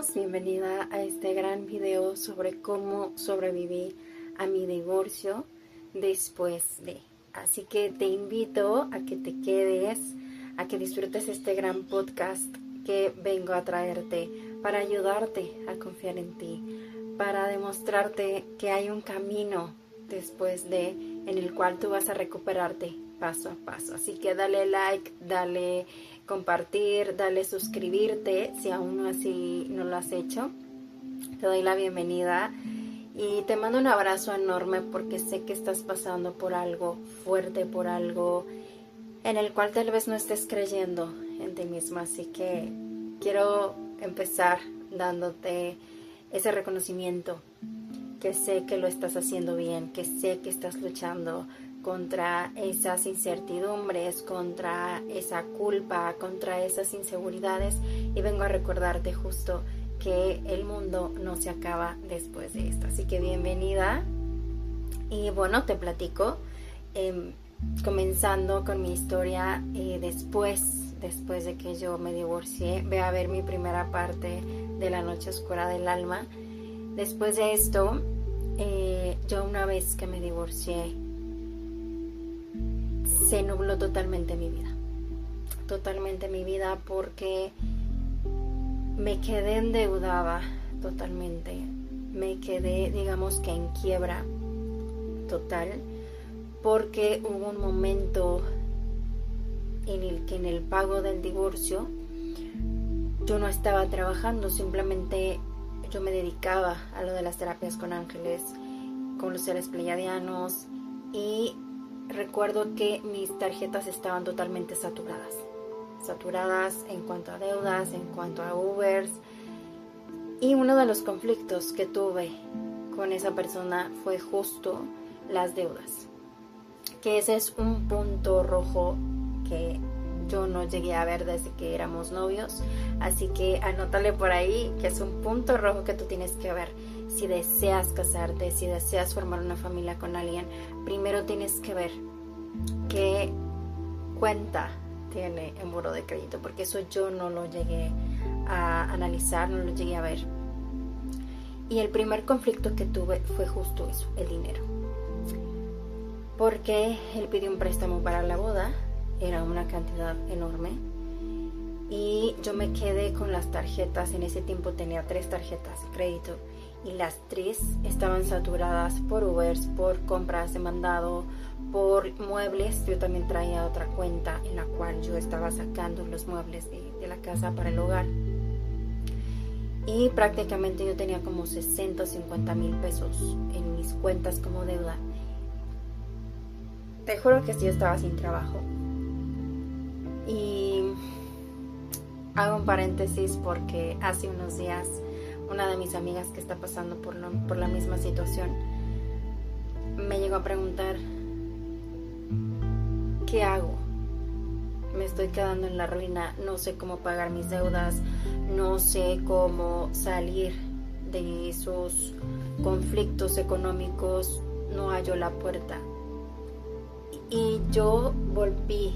todos, bienvenida a este gran video sobre cómo sobreviví a mi divorcio después de. Así que te invito a que te quedes, a que disfrutes este gran podcast que vengo a traerte para ayudarte a confiar en ti, para demostrarte que hay un camino después de en el cual tú vas a recuperarte paso a paso. Así que dale like, dale compartir, dale suscribirte si aún no así no lo has hecho. Te doy la bienvenida y te mando un abrazo enorme porque sé que estás pasando por algo fuerte, por algo en el cual tal vez no estés creyendo en ti misma. Así que quiero empezar dándote ese reconocimiento, que sé que lo estás haciendo bien, que sé que estás luchando contra esas incertidumbres, contra esa culpa, contra esas inseguridades, y vengo a recordarte justo que el mundo no se acaba después de esto. Así que bienvenida. Y bueno, te platico, comenzando con mi historia. Después de que yo me divorcié, ve a ver mi primera parte de La Noche Oscura del Alma. Después de esto, yo una vez que me divorcié, se nubló totalmente mi vida, porque me quedé endeudada totalmente, me quedé, digamos que en quiebra total, porque hubo un momento en el que en el pago del divorcio yo no estaba trabajando, simplemente yo me dedicaba a lo de las terapias con ángeles, con los seres pleiadianos, y recuerdo que mis tarjetas estaban totalmente saturadas en cuanto a deudas, en cuanto a Ubers. Y uno de los conflictos que tuve con esa persona fue justo las deudas, que ese es un punto rojo que yo no llegué a ver desde que éramos novios. Así que anótale por ahí que es un punto rojo que tú tienes que ver. Si deseas casarte, si deseas formar una familia con alguien, primero tienes que ver qué cuenta tiene en buró de crédito, porque eso yo no lo llegué a analizar, no lo llegué a ver. Y el primer conflicto que tuve fue justo eso, el dinero, porque él pidió un préstamo para la boda, era una cantidad enorme, y yo me quedé con las tarjetas. En ese tiempo tenía 3 tarjetas de crédito y las 3 estaban saturadas por Ubers, por compras de mandado, por muebles. Yo también traía otra cuenta en la cual yo estaba sacando los muebles de la casa para el hogar, y prácticamente yo tenía como 60 o 50 mil pesos en mis cuentas como deuda. Te juro que sí, yo estaba sin trabajo. Y hago un paréntesis porque hace unos días una de mis amigas que está pasando por la misma situación me llegó a preguntar: ¿qué hago? Me estoy quedando en la ruina, no sé cómo pagar mis deudas, no sé cómo salir de esos conflictos económicos, no hallo la puerta. Y yo volví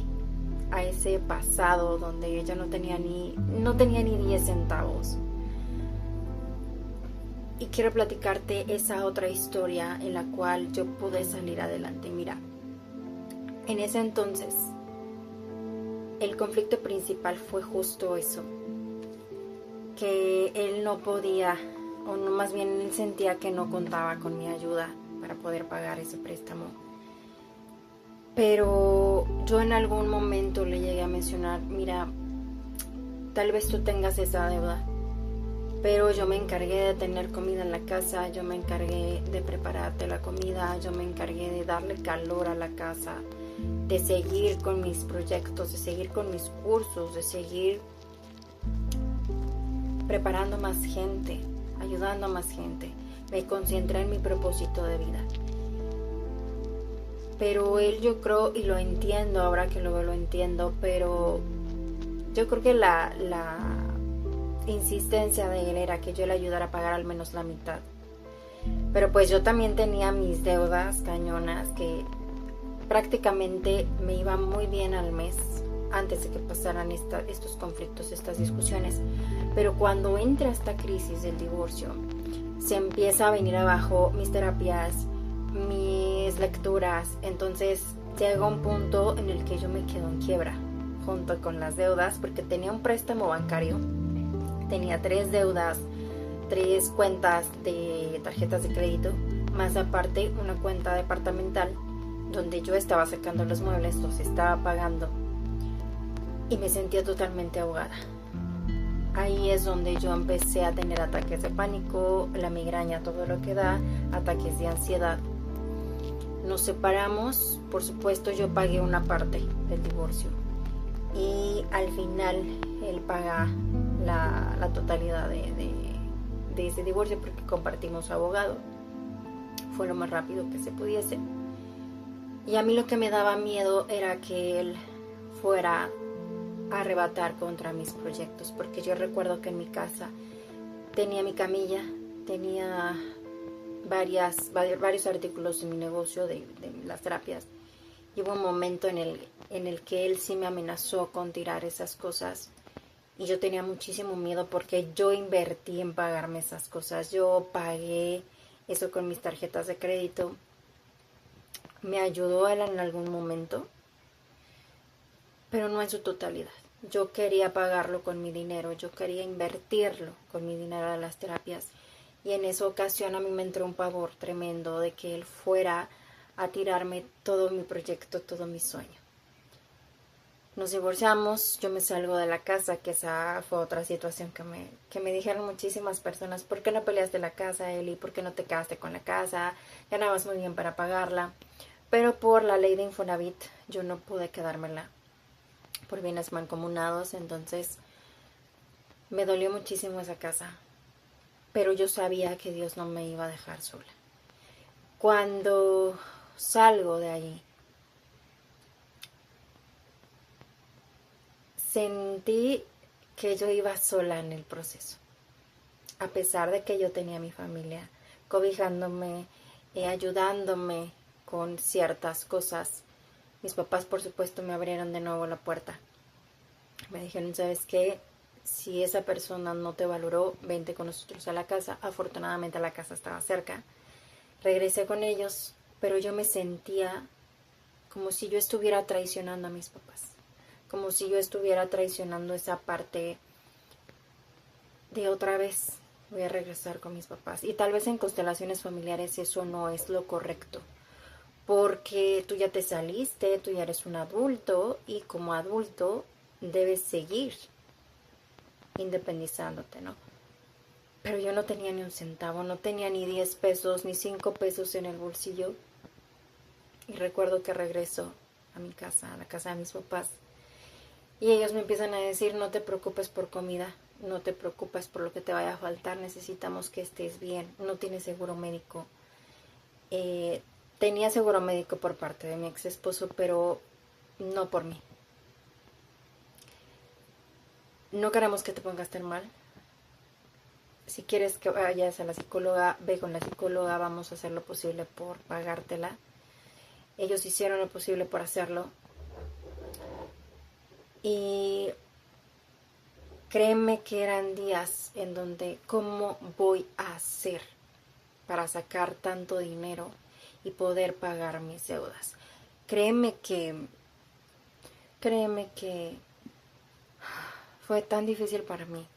a ese pasado donde ella no tenía ni 10 centavos. Y quiero platicarte esa otra historia en la cual yo pude salir adelante. Mira, en ese entonces el conflicto principal fue justo eso, que él no podía, o no, más bien él sentía que no contaba con mi ayuda para poder pagar ese préstamo. Pero yo en algún momento le llegué a mencionar: mira, tal vez tú tengas esa deuda, pero yo me encargué de tener comida en la casa, yo me encargué de prepararte la comida, yo me encargué de darle calor a la casa, de seguir con mis proyectos, de seguir con mis cursos, de seguir preparando más gente, ayudando a más gente. Me concentré en mi propósito de vida. Pero él, yo creo, y lo entiendo, ahora que lo veo lo entiendo, pero yo creo que la insistencia de él era que yo le ayudara a pagar al menos la mitad. Pero pues yo también tenía mis deudas cañonas, que prácticamente me iba muy bien al mes antes de que pasaran estos conflictos, estas discusiones. Pero cuando entra esta crisis del divorcio, se empieza a venir abajo mis terapias, mis lecturas. Entonces llega un punto en el que yo me quedo en quiebra junto con las deudas, porque tenía un préstamo bancario, tenía 3 deudas, 3 cuentas de tarjetas de crédito, más aparte una cuenta departamental donde yo estaba sacando los muebles, los estaba pagando y me sentía totalmente ahogada. Ahí es donde yo empecé a tener ataques de pánico, la migraña, todo lo que da, ataques de ansiedad. Nos separamos, por supuesto yo pagué una parte del divorcio y al final él paga la totalidad de ese divorcio porque compartimos abogado. Fue lo más rápido que se pudiese. Y a mí lo que me daba miedo era que él fuera a arrebatar contra mis proyectos, porque yo recuerdo que en mi casa tenía mi camilla, tenía varios artículos en mi negocio de las terapias. Y hubo un momento en el que él sí me amenazó con tirar esas cosas y yo tenía muchísimo miedo porque yo invertí en pagarme esas cosas. Yo pagué eso con mis tarjetas de crédito. Me ayudó él en algún momento, pero no en su totalidad. Yo quería pagarlo con mi dinero, yo quería invertirlo con mi dinero de las terapias. Y en esa ocasión a mí me entró un pavor tremendo de que él fuera a tirarme todo mi proyecto, todo mi sueño. Nos divorciamos, yo me salgo de la casa, que esa fue otra situación que me dijeron muchísimas personas: ¿por qué no peleaste la casa, Eli? ¿Por qué no te quedaste con la casa? Ganabas muy bien para pagarla. Pero por la ley de Infonavit yo no pude quedármela por bienes mancomunados, entonces me dolió muchísimo esa casa. Pero yo sabía que Dios no me iba a dejar sola. Cuando salgo de allí, sentí que yo iba sola en el proceso. A pesar de que yo tenía a mi familia cobijándome, ayudándome con ciertas cosas. Mis papás, por supuesto, me abrieron de nuevo la puerta. Me dijeron: ¿sabes qué? Si esa persona no te valoró, vente con nosotros a la casa. Afortunadamente la casa estaba cerca. Regresé con ellos, pero yo me sentía como si yo estuviera traicionando a mis papás. Como si yo estuviera traicionando esa parte de otra vez voy a regresar con mis papás. Y tal vez en constelaciones familiares eso no es lo correcto, porque tú ya te saliste, tú ya eres un adulto y como adulto debes seguir independizándote, ¿no? Pero yo no tenía ni un centavo, no tenía ni 10 pesos, ni 5 pesos en el bolsillo. Y recuerdo que regreso a mi casa, a la casa de mis papás, y ellos me empiezan a decir: no te preocupes por comida, no te preocupes por lo que te vaya a faltar, necesitamos que estés bien, no tienes seguro médico. Tenía seguro médico por parte de mi ex esposo, pero no por mí. No queremos que te pongas tan mal. Si quieres que vayas a la psicóloga, ve con la psicóloga, vamos a hacer lo posible por pagártela. Ellos hicieron lo posible por hacerlo. Y créeme que eran días en donde, ¿cómo voy a hacer para sacar tanto dinero y poder pagar mis deudas? Créeme que fue tan difícil para mí,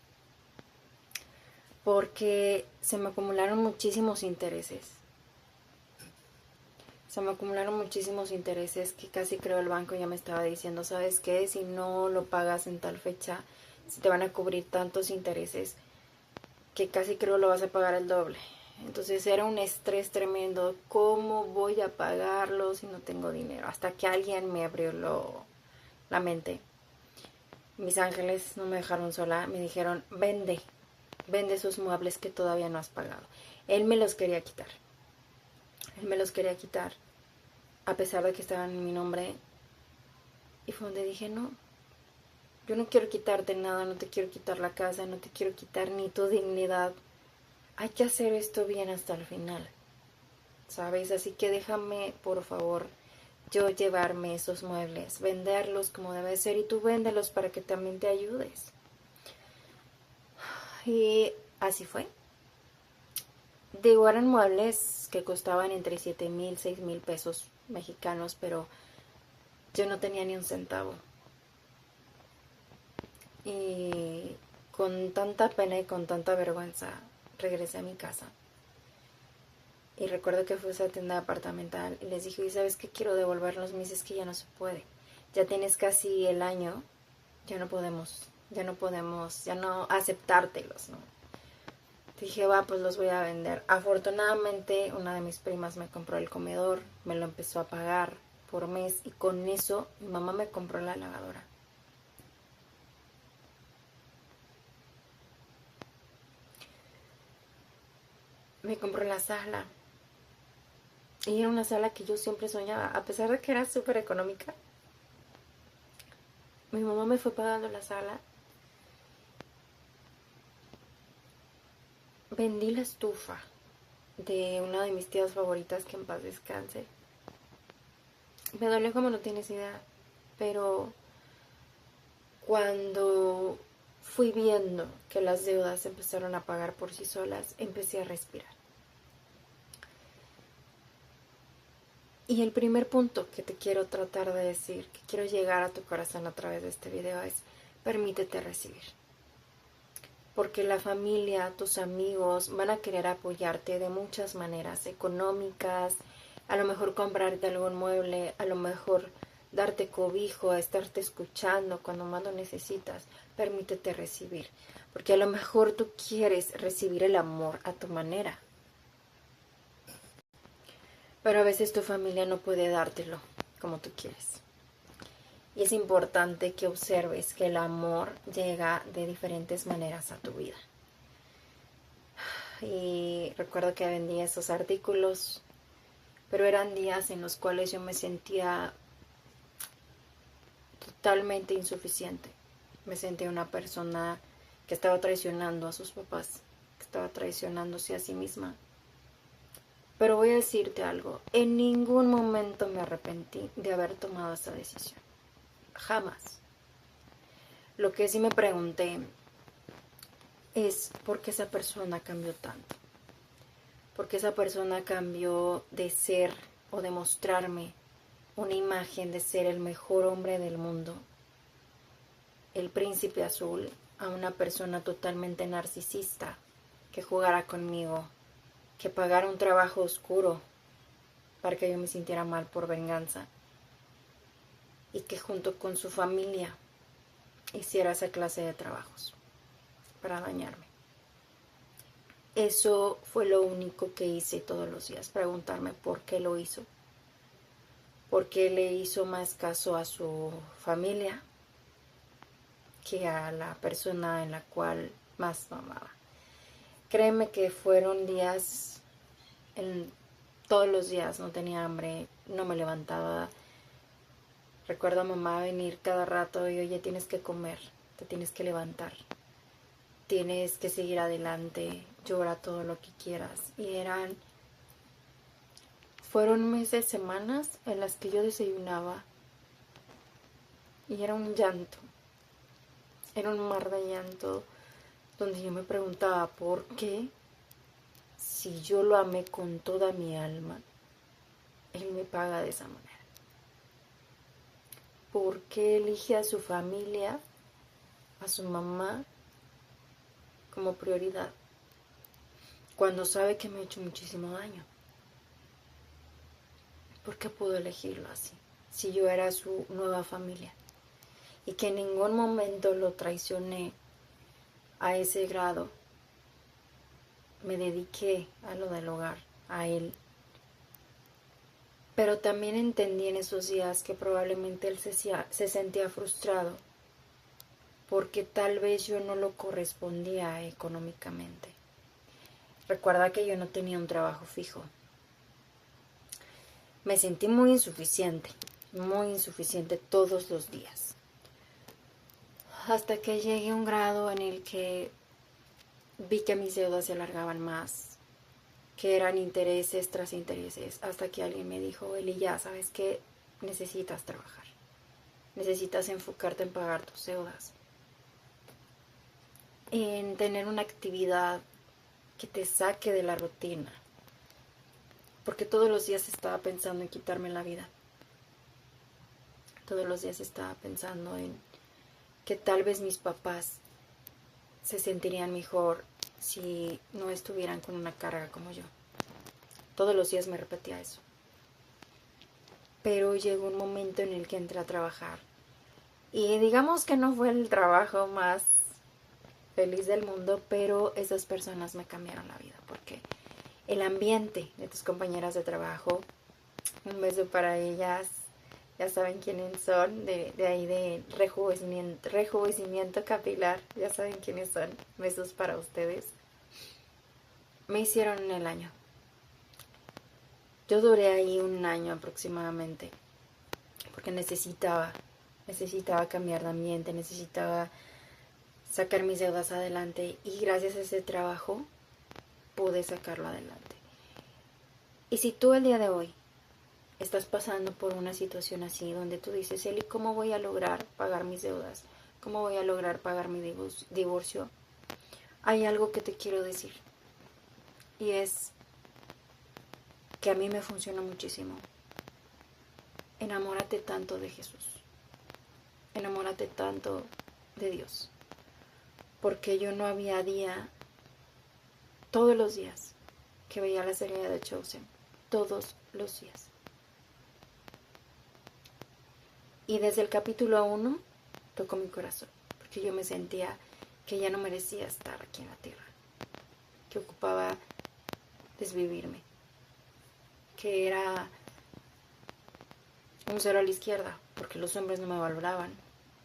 porque se me acumularon muchísimos intereses. Que casi creo el banco ya me estaba diciendo: ¿sabes qué? Si no lo pagas en tal fecha, se te van a cubrir tantos intereses que casi creo lo vas a pagar el doble. Entonces era un estrés tremendo. ¿Cómo voy a pagarlo si no tengo dinero? Hasta que alguien me abrió la mente. Mis ángeles no me dejaron sola. Me dijeron: vende esos muebles que todavía no has pagado. Él me los quería quitar. A pesar de que estaban en mi nombre. Y fue donde dije: no, yo no quiero quitarte nada, no te quiero quitar la casa, no te quiero quitar ni tu dignidad. Hay que hacer esto bien hasta el final, ¿sabes? Así que déjame, por favor, yo llevarme esos muebles, venderlos como debe ser, y tú véndelos para que también te ayudes. Y así fue. Digo, eran muebles que costaban entre 7,000, 6,000 pesos mexicanos, pero yo no tenía ni un centavo. Y con tanta pena y con tanta vergüenza regresé a mi casa. Y recuerdo que fui a esa tienda departamental y les dije, ¿y sabes qué? Quiero devolverlos. Me dice, es que ya no se puede. Ya tienes casi el año, ya no podemos, ya no aceptártelos, ¿no? Dije, va, pues los voy a vender. Afortunadamente, una de mis primas me compró el comedor, me lo empezó a pagar por mes y con eso mi mamá me compró la lavadora. Me compró la sala. Y era una sala que yo siempre soñaba, a pesar de que era súper económica. Mi mamá me fue pagando la sala. Vendí la estufa de una de mis tías favoritas, que en paz descanse. Me dolió como no tienes idea, pero cuando fui viendo que las deudas empezaron a pagar por sí solas, empecé a respirar. Y el primer punto que te quiero tratar de decir, que quiero llegar a tu corazón a través de este video es: permítete recibir. Porque la familia, tus amigos van a querer apoyarte de muchas maneras, económicas, a lo mejor comprarte algún mueble, a lo mejor darte cobijo, estarte escuchando cuando más lo necesitas. Permítete recibir, porque a lo mejor tú quieres recibir el amor a tu manera, pero a veces tu familia no puede dártelo como tú quieres. Y es importante que observes que el amor llega de diferentes maneras a tu vida. Y recuerdo que vendía esos artículos, pero eran días en los cuales yo me sentía totalmente insuficiente. Me sentía una persona que estaba traicionando a sus papás, que estaba traicionándose a sí misma. Pero voy a decirte algo, en ningún momento me arrepentí de haber tomado esa decisión. Jamás. Lo que sí me pregunté es por qué esa persona cambió tanto. Porque esa persona cambió de ser o de mostrarme una imagen de ser el mejor hombre del mundo, el príncipe azul, a una persona totalmente narcisista que jugara conmigo, que pagara un trabajo oscuro para que yo me sintiera mal por venganza y que junto con su familia hiciera esa clase de trabajos para dañarme. Eso fue lo único que hice todos los días, preguntarme por qué lo hizo. ¿Por qué le hizo más caso a su familia que a la persona en la cual más lo amaba? Créeme que fueron días, todos los días no tenía hambre, no me levantaba. Recuerdo a mamá venir cada rato y: oye, tienes que comer, te tienes que levantar, tienes que seguir adelante, llora todo lo que quieras. Y fueron meses, semanas en las que yo desayunaba y era un llanto, era un mar de llanto, donde yo me preguntaba por qué, si yo lo amé con toda mi alma, él me paga de esa manera. ¿Por qué elige a su familia, a su mamá, como prioridad, cuando sabe que me ha hecho muchísimo daño? ¿Por qué pudo elegirlo así, si yo era su nueva familia? Y que en ningún momento lo traicioné a ese grado. Me dediqué a lo del hogar, a él. Pero también entendí en esos días que probablemente él se sentía frustrado porque tal vez yo no lo correspondía económicamente. Recuerda que yo no tenía un trabajo fijo. Me sentí muy insuficiente todos los días. Hasta que llegué a un grado en el que vi que mis deudas se alargaban más, que eran intereses tras intereses, hasta que alguien me dijo: Eli, ya sabes que necesitas trabajar, necesitas enfocarte en pagar tus deudas. en tener una actividad que te saque de la rutina, porque todos los días estaba pensando en quitarme la vida. Todos los días estaba pensando en que tal vez mis papás se sentirían mejor si no estuvieran con una carga como yo. Todos los días me repetía eso. Pero llegó un momento en el que entré a trabajar. Y digamos que no fue el trabajo más feliz del mundo, pero esas personas me cambiaron la vida. Porque el ambiente de tus compañeras de trabajo, un beso para ellas, ya saben quiénes son, de ahí de rejuvenecimiento capilar, ya saben quiénes son, besos para ustedes. Me hicieron el año. Yo duré ahí un año aproximadamente, porque necesitaba cambiar de ambiente, necesitaba sacar mis deudas adelante, y gracias a ese trabajo pude sacarlo adelante. Y si tú el día de hoy estás pasando por una situación así, donde tú dices, Eli, ¿cómo voy a lograr pagar mis deudas? ¿Cómo voy a lograr pagar mi divorcio? Hay algo que te quiero decir, y es que a mí me funciona muchísimo. Enamórate tanto de Jesús. Enamórate tanto de Dios. Porque yo no había día, todos los días, que veía la serie de The Chosen. Todos los días. Y desde el capítulo 1 tocó mi corazón. Porque yo me sentía que ya no merecía estar aquí en la tierra. Que ocupaba desvivirme. Que era un cero a la izquierda, porque los hombres no me valoraban,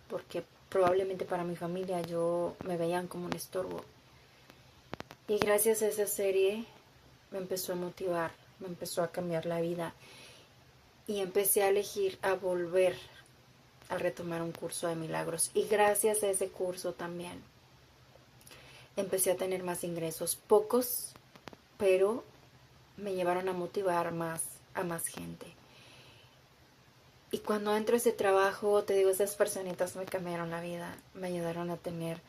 porque probablemente para mi familia me veían como un estorbo. Y gracias a esa serie me empezó a motivar, me empezó a cambiar la vida, y empecé a elegir a volver a retomar un curso de milagros. Y gracias a ese curso también empecé a tener más ingresos, pocos, pero me llevaron a motivar más a más gente. Y cuando entro a ese trabajo, te digo, esas personitas me cambiaron la vida, me ayudaron a tener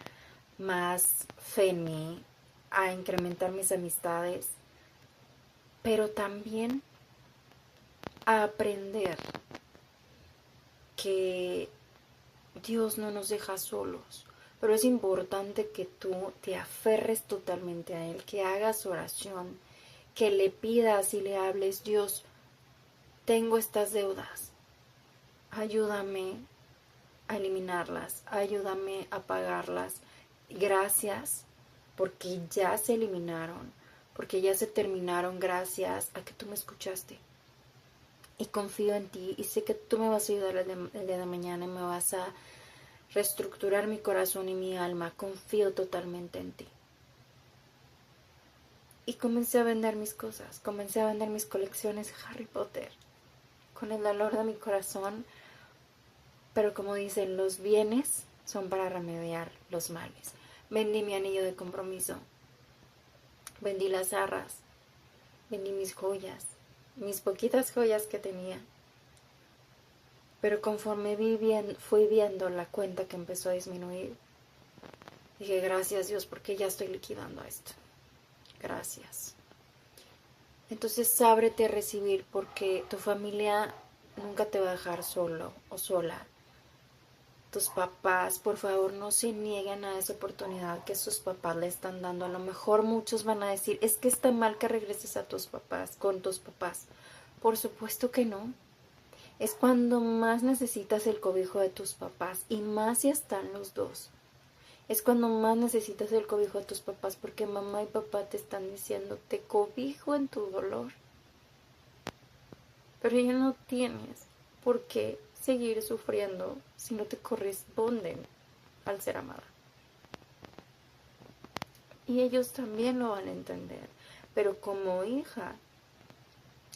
más fe en mí, a incrementar mis amistades, pero también a aprender que Dios no nos deja solos. Pero es importante que tú te aferres totalmente a Él, que hagas oración, que le pidas y le hables, Dios, tengo estas deudas. Ayúdame a eliminarlas, ayúdame a pagarlas. Gracias, porque ya se eliminaron, porque ya se terminaron, gracias a que tú me escuchaste. Y confío en ti, y sé que tú me vas a ayudar el día de mañana, y me vas a reestructurar mi corazón y mi alma. Confío totalmente en ti. Y comencé a vender mis cosas, comencé a vender mis colecciones de Harry Potter, con el dolor de mi corazón. Pero como dicen, los bienes son para remediar los males. Vendí mi anillo de compromiso, vendí las arras, vendí mis joyas, mis poquitas joyas que tenía. Pero conforme fui viendo la cuenta que empezó a disminuir, dije, gracias Dios, porque ya estoy liquidando esto. Gracias. Entonces ábrete a recibir, porque tu familia nunca te va a dejar solo o sola. Tus papás, por favor, no se nieguen a esa oportunidad que sus papás le están dando. A lo mejor muchos van a decir, es que está mal que regreses a tus papás, con tus papás. Por supuesto que no. Es cuando más necesitas el cobijo de tus papás, y más si están los dos. Es cuando más necesitas el cobijo de tus papás, porque mamá y papá te están diciendo, te cobijo en tu dolor. Pero ya no tienes por qué seguir sufriendo si no te corresponden al ser amada. Y ellos también lo van a entender. Pero como hija,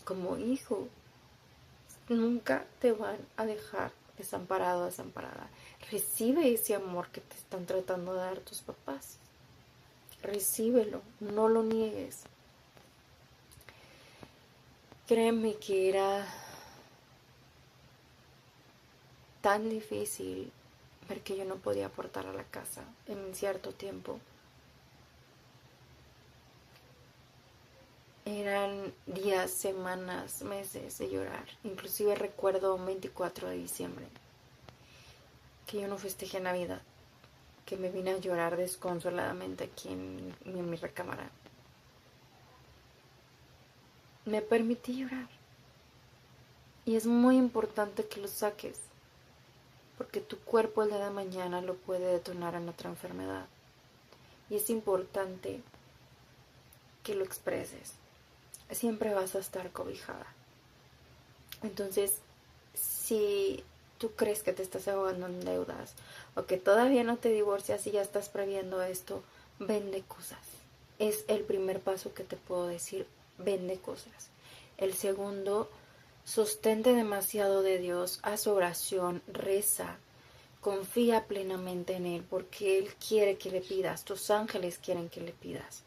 como hijo, nunca te van a dejar desamparado o desamparada. Recibe ese amor que te están tratando de dar tus papás. Recíbelo, no lo niegues. Créeme que era tan difícil ver que yo no podía aportar a la casa en cierto tiempo, eran días, semanas, meses de llorar. Inclusive recuerdo un 24 de diciembre que yo no festejé Navidad, que me vine a llorar desconsoladamente aquí en mi recámara. Me permití llorar. Y es muy importante que lo saques, porque tu cuerpo el día de mañana lo puede detonar en otra enfermedad. Y es importante que lo expreses. Siempre vas a estar cobijada. Entonces, si tú crees que te estás ahogando en deudas o que todavía no te divorcias y ya estás previendo esto, vende cosas. Es el primer paso que te puedo decir, vende cosas. El segundo, sostente demasiado de Dios, haz oración, reza, confía plenamente en Él porque Él quiere que le pidas, tus ángeles quieren que le pidas.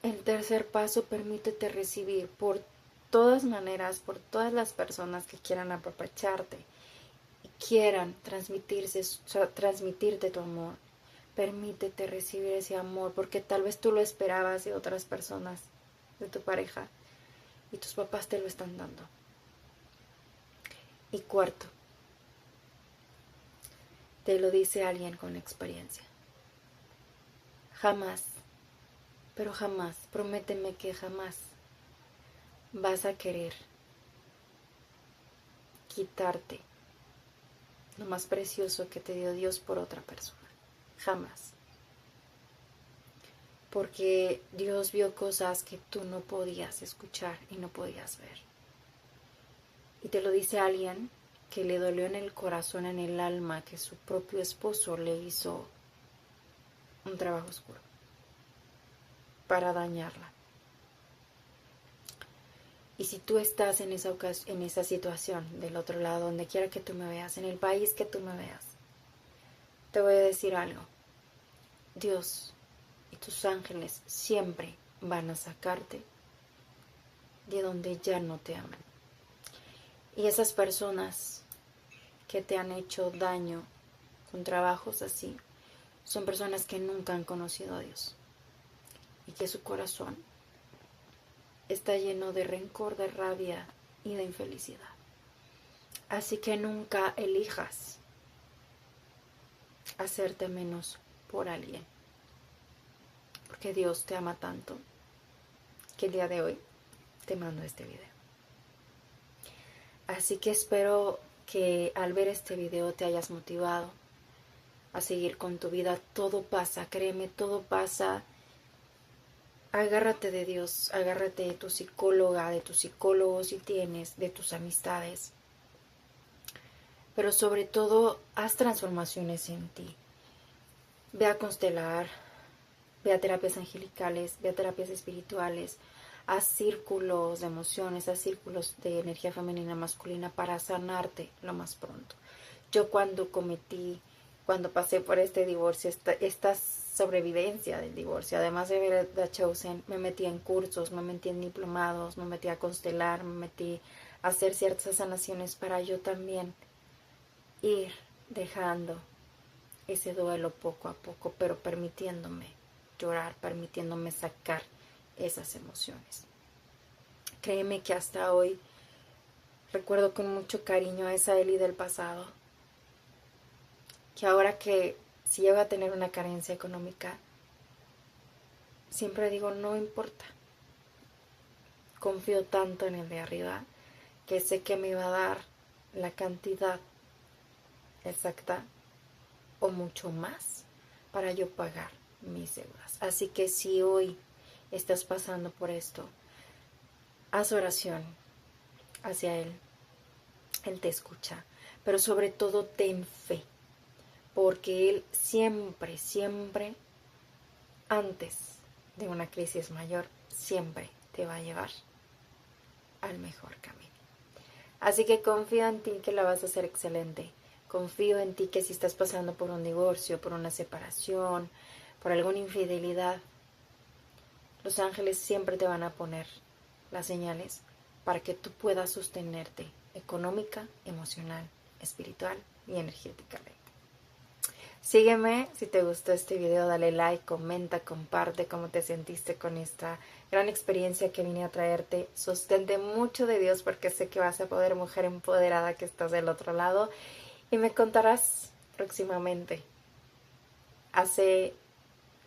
El tercer paso, permítete recibir por todas maneras, por todas las personas que quieran apapacharte y quieran transmitirte tu amor. Permítete recibir ese amor porque tal vez tú lo esperabas de otras personas, de tu pareja, y tus papás te lo están dando. Y cuarto, te lo dice alguien con experiencia. Jamás, pero jamás, prométeme que jamás vas a querer quitarte lo más precioso que te dio Dios por otra persona. Jamás. Porque Dios vio cosas que tú no podías escuchar y no podías ver. Y te lo dice alguien que le dolió en el corazón, en el alma, que su propio esposo le hizo un trabajo oscuro para dañarla. Y si tú estás en esa situación del otro lado, donde quiera que tú me veas, en el país que tú me veas, te voy a decir algo. Dios y tus ángeles siempre van a sacarte de donde ya no te aman. Y esas personas que te han hecho daño con trabajos así, son personas que nunca han conocido a Dios y que su corazón está lleno de rencor, de rabia y de infelicidad. Así que nunca elijas hacerte menos por alguien, porque Dios te ama tanto que el día de hoy te mando este video. Así que espero que al ver este video te hayas motivado a seguir con tu vida. Todo pasa, créeme, todo pasa. Agárrate de Dios, agárrate de tu psicóloga, de tu psicólogo si tienes, de tus amistades. Pero sobre todo, haz transformaciones en ti. Ve a constelar, ve a terapias angelicales, ve a terapias espirituales, haz círculos de emociones, haz círculos de energía femenina, masculina para sanarte lo más pronto. Yo cuando pasé por este divorcio, esta sobrevivencia del divorcio, además de ver The Chosen, me metí en cursos, me metí en diplomados, me metí a constelar, me metí a hacer ciertas sanaciones para yo también ir dejando ese duelo poco a poco, pero permitiéndome llorar, permitiéndome sacar esas emociones. Créeme que hasta hoy recuerdo con mucho cariño a esa Eli del pasado, que ahora que si llego a tener una carencia económica, siempre digo, no importa. Confío tanto en el de arriba que sé que me va a dar la cantidad exacta o mucho más para yo pagar mis deudas. Así que si hoy estás pasando por esto, haz oración hacia Él. Él te escucha, pero sobre todo ten fe, porque Él siempre, siempre, antes de una crisis mayor, siempre te va a llevar al mejor camino. Así que confío en ti que la vas a hacer excelente. Confío en ti que si estás pasando por un divorcio, por una separación, por alguna infidelidad, los ángeles siempre te van a poner las señales para que tú puedas sostenerte económica, emocional, espiritual y energéticamente. Sígueme, si te gustó este video, dale like, comenta, comparte cómo te sentiste con esta gran experiencia que vine a traerte. Sostente mucho de Dios porque sé que vas a poder, mujer empoderada que estás del otro lado. Y me contarás próximamente hace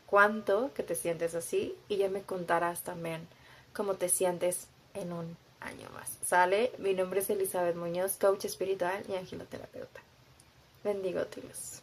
cuánto que te sientes así y ya me contarás también cómo te sientes en un año más. ¿Sale? Mi nombre es Elizabeth Muñoz, coach espiritual y angeloterapeuta. Bendigo tu luz.